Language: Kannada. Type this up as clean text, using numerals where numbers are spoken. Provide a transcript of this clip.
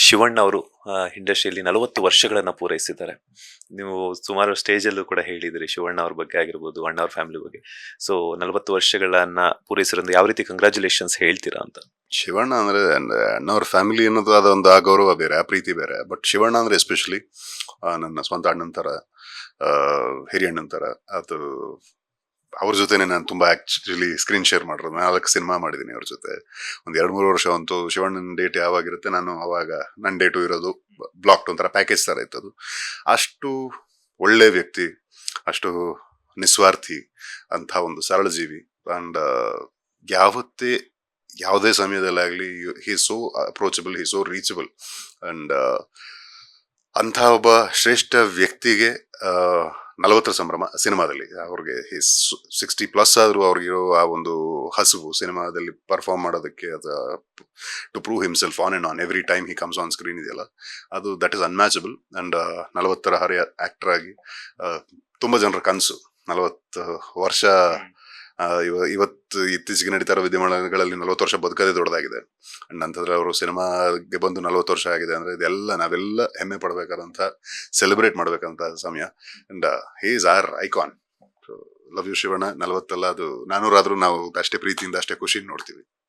ಶಿವಣ್ಣ ಅವರು ಇಂಡಸ್ಟ್ರಿಯಲ್ಲಿ 40 ವರ್ಷಗಳನ್ನ ಪೂರೈಸಿದ್ದಾರೆ. ನೀವು ಸುಮಾರು ಸ್ಟೇಜಲ್ಲೂ ಕೂಡ ಹೇಳಿದಿರಿ ಶಿವಣ್ಣ ಅವ್ರ ಬಗ್ಗೆ ಆಗಿರ್ಬೋದು, ಅಣ್ಣ ಅವ್ರ ಫ್ಯಾಮಿಲಿ ಬಗ್ಗೆ. ಸೊ 40 ವರ್ಷಗಳನ್ನ ಪೂರೈಸಿರೋದು ಯಾವ ರೀತಿ ಕಂಗ್ರಾಚುಲೇಷನ್ಸ್ ಹೇಳ್ತೀರಾ ಅಂತ? ಶಿವಣ್ಣ ಅಂದ್ರೆ ಅಣ್ಣವ್ರ ಫ್ಯಾಮಿಲಿ ಅನ್ನೋದು ಅದೊಂದು ಆ ಗೌರವ ಬೇರೆ, ಆ ಪ್ರೀತಿ ಬೇರೆ. ಬಟ್ ಶಿವಣ್ಣ ಅಂದ್ರೆ ಎಸ್ಪೆಷಲಿ ನನ್ನ ಸ್ವಂತ ಅಣ್ಣನ ಥರ, ಹಿರಿಯಣ್ಣನ ಥರ. ಅದು ಅವ್ರ ಜೊತೆನೆ ನಾನು ತುಂಬಾ ಆಕ್ಚುಲಿ ಸ್ಕ್ರೀನ್ ಶೇರ್ ಮಾಡಿರೋದು. 4 ಸಿನಿಮಾ ಮಾಡಿದ್ದೀನಿ ಅವ್ರ ಜೊತೆ. ಒಂದ್ 2-3 ವರ್ಷ ಅಂತೂ ಶಿವಣ್ಣನ ಡೇಟ್ ಯಾವಾಗಿರುತ್ತೆ ನಾನು ಅವಾಗ ನನ್ನ ಡೇಟು ಇರೋದು. ಬ್ಲಾಕ್ಡ್ ಒಂಥರ ಪ್ಯಾಕೇಜ್ ತರ ಇತ್ತದು. ಅಷ್ಟು ಒಳ್ಳೆ ವ್ಯಕ್ತಿ, ಅಷ್ಟು ನಿಸ್ವಾರ್ಥಿ, ಅಂತ ಒಂದು ಸರಳ ಜೀವಿ. ಅಂಡ್ ಯಾವತ್ತೇ ಯಾವುದೇ ಸಮಯದಲ್ಲಾಗ್ಲಿ he so approachable, he so reachable. And ಅಂಥ ಒಬ್ಬ ಶ್ರೇಷ್ಠ ವ್ಯಕ್ತಿಗೆ 40ರ ಸಂಭ್ರಮ ಸಿನಿಮಾದಲ್ಲಿ ಅವ್ರಿಗೆ 60+ ಆದ್ರೂ ಅವ್ರಿಗಿರೋ ಆ ಒಂದು ಹಸುವು ಸಿನಿಮಾದಲ್ಲಿ ಪರ್ಫಾರ್ಮ್ ಮಾಡೋದಕ್ಕೆ, to prove himself on and on every time he comes on screen ಇದೆಯಲ್ಲ, ಅದು ದಟ್ ಇಸ್ ಅನ್ಮ್ಯಾಚಬಲ್. ಅಂಡ್ 40ರ ಹರಿಯ ಆಕ್ಟರ್ ಆಗಿ ತುಂಬಾ ಜನರ ಕನಸು 40 ವರ್ಷ. ಇವತ್ತು ಇತ್ತೀಚೆಗೆ ನಡೀತಾ ಇರೋ ವಿದ್ಯಮಾನಗಳಲ್ಲಿ 40 ವರ್ಷ ಬದುಕದೇ ದೊಡ್ಡದಾಗಿದೆ. ಅಂಡ್ ಅಂತಂದ್ರೆ ಅವರು ಸಿನಿಮಾಗೆ ಬಂದು 40 ವರ್ಷ ಆಗಿದೆ ಅಂದ್ರೆ ಇದೆಲ್ಲ ನಾವೆಲ್ಲ ಹೆಮ್ಮೆ ಪಡ್ಬೇಕಾದಂತ, ಸೆಲೆಬ್ರೇಟ್ ಮಾಡ್ಬೇಕಂತ ಸಮಯ. And he is our icon. Love you Shivanna. 40 ಅಲ್ಲ, ಅದು 400 ಆದ್ರೂ ನಾವು ಅಷ್ಟೇ ಪ್ರೀತಿಯಿಂದ, ಅಷ್ಟೇ ಖುಷಿ ನೋಡ್ತೀವಿ.